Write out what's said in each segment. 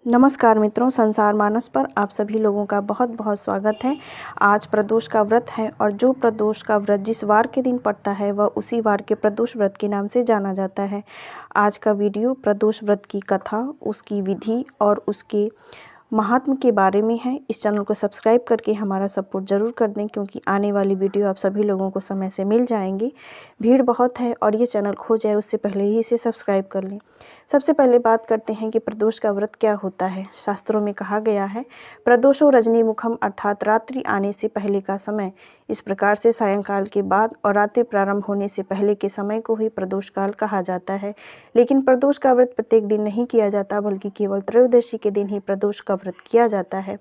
नमस्कार मित्रों, संसार मानस पर आप सभी लोगों का बहुत बहुत स्वागत है। आज प्रदोष का व्रत है और जो प्रदोष का व्रत जिस वार के दिन पड़ता है वह उसी वार के प्रदोष व्रत के नाम से जाना जाता है। आज का वीडियो प्रदोष व्रत की कथा, उसकी विधि और उसके महात्म के बारे में है। इस चैनल को सब्सक्राइब करके हमारा सपोर्ट ज़रूर कर दें, क्योंकि आने वाली वीडियो आप सभी लोगों को समय से मिल जाएंगी। भीड़ बहुत है और ये चैनल खो जाए उससे पहले ही इसे सब्सक्राइब कर लें। सबसे पहले बात करते हैं कि प्रदोष का व्रत क्या होता है। शास्त्रों में कहा गया है, प्रदोषो रजनी मुखम, अर्थात रात्रि आने से पहले का समय। इस प्रकार से सायंकाल के बाद और रात्रि प्रारंभ होने से पहले के समय को ही प्रदोष काल कहा जाता है। लेकिन प्रदोष का व्रत प्रत्येक दिन नहीं किया जाता, बल्कि केवल त्रयोदशी के दिन ही प्रदोष का व्रत किया जाता है।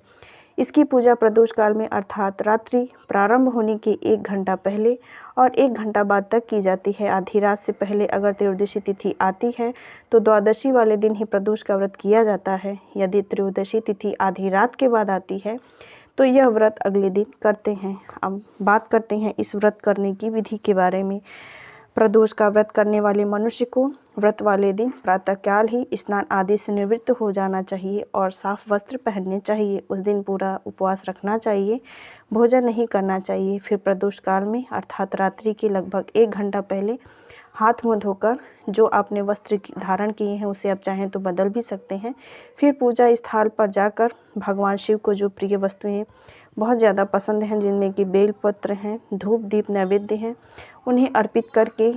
इसकी पूजा प्रदोष काल में अर्थात रात्रि प्रारंभ होने के 1 घंटा पहले और 1 घंटा बाद तक की जाती है। आधी रात से पहले अगर त्रयोदशी तिथि आती है तो द्वादशी वाले दिन ही प्रदोष का व्रत किया जाता है। यदि त्रयोदशी तिथि आधी रात के बाद आती है तो यह व्रत अगले दिन करते हैं। अब बात करते हैं इस व्रत करने की विधि के बारे में। प्रदोष का व्रत करने वाले मनुष्य को व्रत वाले दिन प्रातःकाल ही स्नान आदि से निवृत्त हो जाना चाहिए और साफ वस्त्र पहनने चाहिए। उस दिन पूरा उपवास रखना चाहिए, भोजन नहीं करना चाहिए। फिर प्रदोष काल में अर्थात रात्रि के लगभग 1 घंटा पहले हाथ मुँह धोकर जो आपने वस्त्र धारण किए हैं उसे आप चाहें तो बदल भी सकते हैं। फिर पूजा स्थल पर जाकर भगवान शिव को जो प्रिय वस्तुएं बहुत ज़्यादा पसंद हैं, जिनमें कि बेलपत्र हैं, धूप दीप नैवेद्य हैं, उन्हें अर्पित करके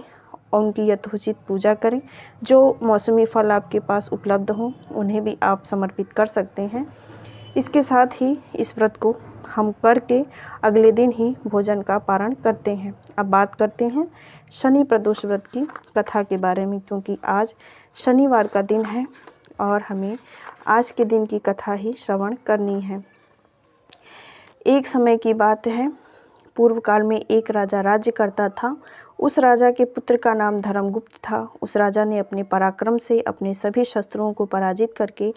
उनकी यथोचित पूजा करें। जो मौसमी फल आपके पास उपलब्ध हों उन्हें भी आप समर्पित कर सकते हैं। इसके साथ ही इस व्रत को हम करके अगले दिन ही भोजन का पारण करते हैं। अब बात करते हैं शनि प्रदोष व्रत की कथा के बारे में, क्योंकि आज शनिवार का दिन है और हमें आज के दिन की कथा ही श्रवण करनी है। एक समय की बात है, पूर्व काल में एक राजा राज्य करता था। उस राजा के पुत्र का नाम धर्मगुप्त था। उस राजा ने अपने पराक्रम से अपने सभी शत्रुओं को पराजित करके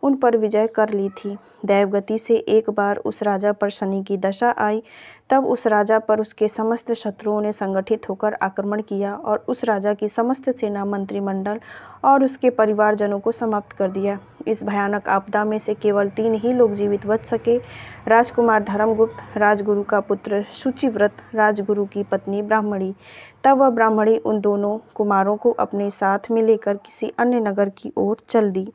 उन पर विजय कर ली थी। दैवगति से एक बार उस राजा पर शनि की दशा आई। तब उस राजा पर उसके समस्त शत्रुओं ने संगठित होकर आक्रमण किया और उस राजा की समस्त सेना, मंत्रिमंडल और उसके परिवारजनों को समाप्त कर दिया। इस भयानक आपदा में से केवल 3 ही लोग जीवित बच सके। राजकुमार धर्मगुप्त, राजगुरु का पुत्र शुचिव्रत, राजगुरु की पत्नी ब्राह्मणी। तब वह ब्राह्मणी उन दोनों कुमारों को अपने साथ में लेकर किसी अन्य नगर की ओर चल दी।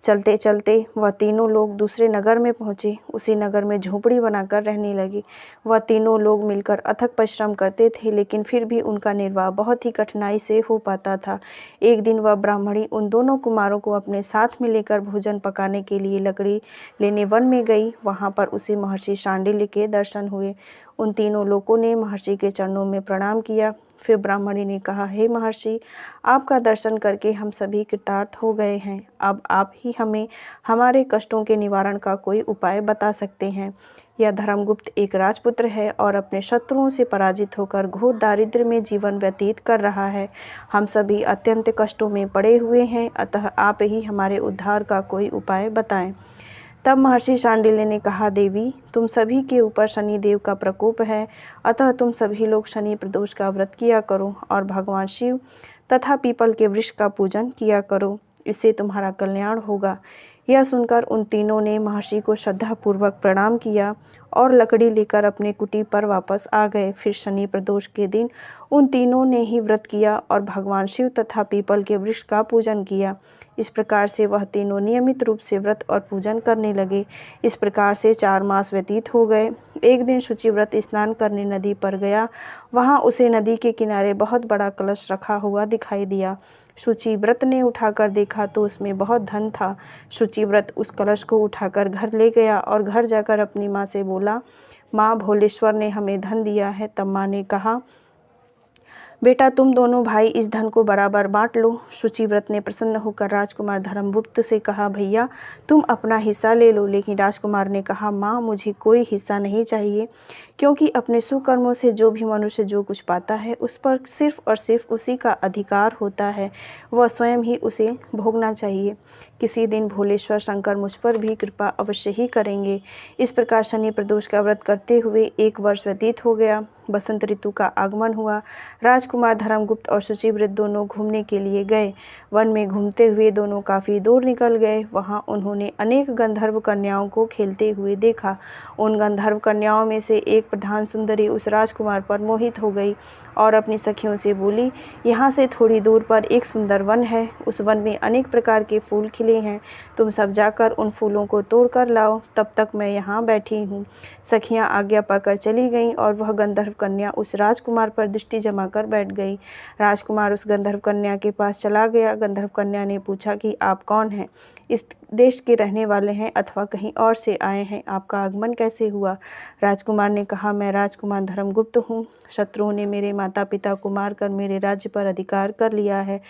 चलते चलते वह तीनों लोग दूसरे नगर में पहुँचे। उसी नगर में झोपड़ी बनाकर रहने लगे। वह तीनों लोग मिलकर अथक परिश्रम करते थे, लेकिन फिर भी उनका निर्वाह बहुत ही कठिनाई से हो पाता था। एक दिन वह ब्राह्मणी उन दोनों कुमारों को अपने साथ में लेकर भोजन पकाने के लिए लकड़ी लेने वन में गई। वहाँ पर उसे महर्षि शांडिल्य के दर्शन हुए। उन तीनों लोगों ने महर्षि के चरणों में प्रणाम किया। फिर ब्राह्मणी ने कहा, हे महर्षि, आपका दर्शन करके हम सभी कृतार्थ हो गए हैं। अब आप ही हमें हमारे कष्टों के निवारण का कोई उपाय बता सकते हैं। यह धर्मगुप्त एक राजपुत्र है और अपने शत्रुओं से पराजित होकर घोर दारिद्र्य में जीवन व्यतीत कर रहा है। हम सभी अत्यंत कष्टों में पड़े हुए हैं, अतः आप ही हमारे उद्धार का कोई उपाय बताएं। तब महर्षि शांडिल्य ने कहा, देवी, तुम सभी के ऊपर शनिदेव का प्रकोप है, अतः तुम सभी लोग शनि प्रदोष का व्रत किया करो और भगवान शिव तथा पीपल के वृक्ष का पूजन किया करो, इससे तुम्हारा कल्याण होगा। यह सुनकर उन तीनों ने महर्षि को श्रद्धापूर्वक प्रणाम किया और लकड़ी लेकर अपने कुटी पर वापस आ गए। फिर शनि प्रदोष के दिन उन तीनों ने ही व्रत किया और भगवान शिव तथा पीपल के वृक्ष का पूजन किया। इस प्रकार से वह तीनों नियमित रूप से व्रत और पूजन करने लगे। इस प्रकार से 4 मास व्यतीत हो गए। एक दिन शुचिव्रत स्नान करने नदी पर गया। वहाँ उसे नदी के किनारे बहुत बड़ा कलश रखा हुआ दिखाई दिया। शुचिव्रत ने उठाकर देखा तो उसमें बहुत धन था। शुचिव्रत उस कलश को उठाकर घर ले गया और घर जाकर अपनी माँ से बोला, माँ, भोलेश्वर ने हमें धन दिया है। तब माँ ने कहा, बेटा, तुम दोनों भाई इस धन को बराबर बांट लो। शुचिव्रत ने प्रसन्न होकर राजकुमार धर्मगुप्त से कहा, भैया, तुम अपना हिस्सा ले लो। लेकिन राजकुमार ने कहा, माँ, मुझे कोई हिस्सा नहीं चाहिए, क्योंकि अपने सुकर्मों से जो भी मनुष्य जो कुछ पाता है उस पर सिर्फ और सिर्फ उसी का अधिकार होता है, वह स्वयं ही उसे भोगना चाहिए। किसी दिन भोलेश्वर शंकर मुझ पर भी कृपा अवश्य ही करेंगे। इस प्रकार शनि प्रदोष का व्रत करते हुए 1 वर्ष व्यतीत हो गया। बसंत ऋतु का आगमन हुआ। राजकुमार धर्मगुप्त और शुचिव्रत दोनों घूमने के लिए गए। वन में घूमते हुए दोनों काफ़ी दूर निकल गए। वहाँ उन्होंने अनेक गंधर्व कन्याओं को खेलते हुए देखा। उन गंधर्व कन्याओं में से एक प्रधान सुंदरी उस राजकुमार पर मोहित हो गई और अपनी सखियों से बोली, यहाँ से थोड़ी दूर पर एक सुंदर वन है। उस वन में अनेक प्रकार के फूल खिले हैं। तुम सब जाकर उन फूलों को तोड़ कर लाओ, तब तक मैं यहाँ बैठी हूँ। सखियाँ आज्ञा पाकर चली गईं और वह गंधर्व कन्या उस राजकुमार पर दृष्टि जमाकर बैठ गई। राजकुमार उस गंधर्व कन्या के पास चला गया। गंधर्व कन्या ने पूछा कि आप कौन हैं? इस देश के रहने वाले हैं अथवा कहीं और से आए हैं? आपका आगमन कैसे हुआ? राजकुमार ने कहा, मैं राजकुमार धर्मगुप्त हूँ। शत्रुओं ने मेरे माता पिता को मारकर मेरे राज्य पर अधिकार कर लिया है।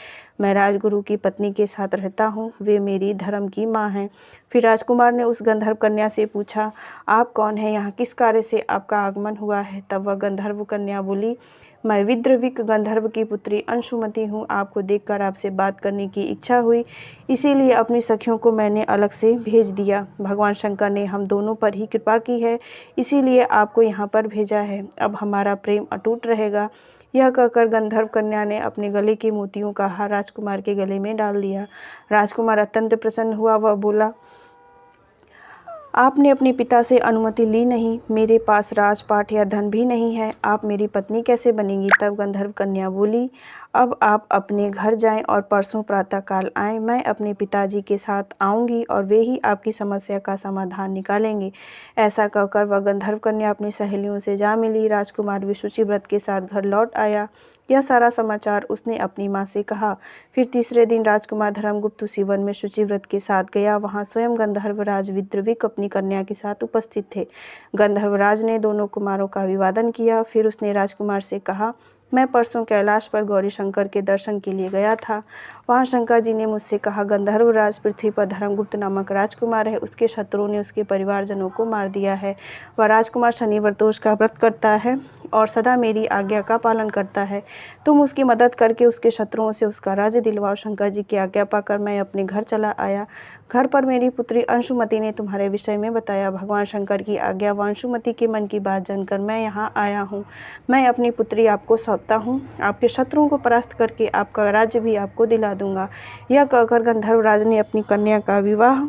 मैं राजगुरु की पत्नी के साथ रहता हूँ। वे मेरी धर्म की माँ हैं। फिर राजकुमार ने उस गंधर्व कन्या से पूछा, आप कौन हैं? यहाँ किस कार्य से आपका आगमन हुआ है? तब वह गंधर्व कन्या बोली, मैं विद्रविक गंधर्व की पुत्री अंशुमति हूँ। आपको देखकर आपसे बात करने की इच्छा हुई, इसीलिए अपनी सखियों को मैंने अलग से भेज दिया। भगवान शंकर ने हम दोनों पर ही कृपा की है, इसीलिए आपको यहाँ पर भेजा है। अब हमारा प्रेम अटूट रहेगा। यह कहकर गंधर्व कन्या ने अपने गले के मोतियों का हार राजकुमार के गले में डाल दिया। राजकुमार अत्यंत प्रसन्न हुआ। वह बोला, आपने अपने पिता से अनुमति ली नहीं। मेरे पास राजपाट या धन भी नहीं है। आप मेरी पत्नी कैसे बनेंगी? तब गंधर्व कन्या बोली, अब आप अपने घर जाएं और परसों प्रातःकाल आएं। मैं अपने पिताजी के साथ आऊंगी और वे ही आपकी समस्या का समाधान निकालेंगे। ऐसा कहकर वह गंधर्व कन्या अपनी सहेलियों से जा मिली। राजकुमार भी शुचिव्रत के साथ घर लौट आया। यह सारा समाचार उसने अपनी माँ से कहा। फिर तीसरे दिन राजकुमार धर्मगुप्त उसी वन में शुचिव्रत के साथ गया। वहाँ स्वयं गंधर्वराज विद्रविक अपनी कन्या के साथ उपस्थित थे। गंधर्वराज ने दोनों कुमारों का अभिवादन किया। फिर उसने राजकुमार से कहा, मैं परसों कैलाश पर गौरी शंकर के दर्शन के लिए गया था। वहाँ शंकर जी ने मुझसे कहा, गंधर्वराज पृथ्वी पर धर्मगुप्त नामक राजकुमार है। उसके शत्रुओं ने उसके परिवारजनों को मार दिया है। वह राजकुमार शनि प्रदोष का व्रत करता है और सदा मेरी आज्ञा का पालन करता है। तुम उसकी मदद करके उसके शत्रुओं से उसका राज्य दिलवाओ। शंकर जी की आज्ञा पाकर मैं अपने घर चला आया। घर पर मेरी पुत्री अंशुमति ने तुम्हारे विषय में बताया। भगवान शंकर की आज्ञा व अंशुमति के मन की बात जानकर मैं यहाँ आया हूँ। मैं अपनी पुत्री आपको सौंपता हूँ। आपके शत्रुओं को परास्त करके आपका राज्य भी आपको दिला दूंगा। यह कहकर गंधर्वराज ने अपनी कन्या का विवाह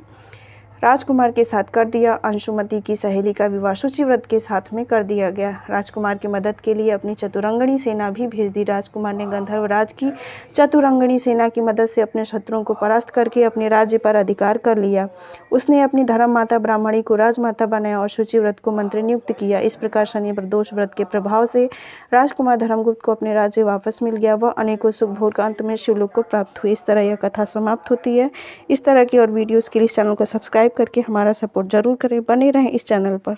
राजकुमार के साथ कर दिया। अंशुमति की सहेली का विवाह शुचिव्रत के साथ में कर दिया गया। राजकुमार की मदद के लिए अपनी चतुरंगणी सेना भी भेज दी। राजकुमार ने गंधर्वराज की चतुरंगणी सेना की मदद से अपने शत्रुओं को परास्त करके अपने राज्य पर अधिकार कर लिया। उसने अपनी धर्म माता ब्राह्मणी को राजमाता बनाया और शुचिव्रत को मंत्री नियुक्त किया। इस प्रकार शनि प्रदोष व्रत के प्रभाव से राजकुमार धर्मगुप्त को अपने राज्य वापस मिल गया। वह अनेकों सुख भोग का अंत में शिवलोक को प्राप्त हुए। इस तरह यह कथा समाप्त होती है। इस तरह की और वीडियोज़ के लिए इस चैनल को सब्सक्राइब करके हमारा सपोर्ट जरूर करें। बने रहें इस चैनल पर।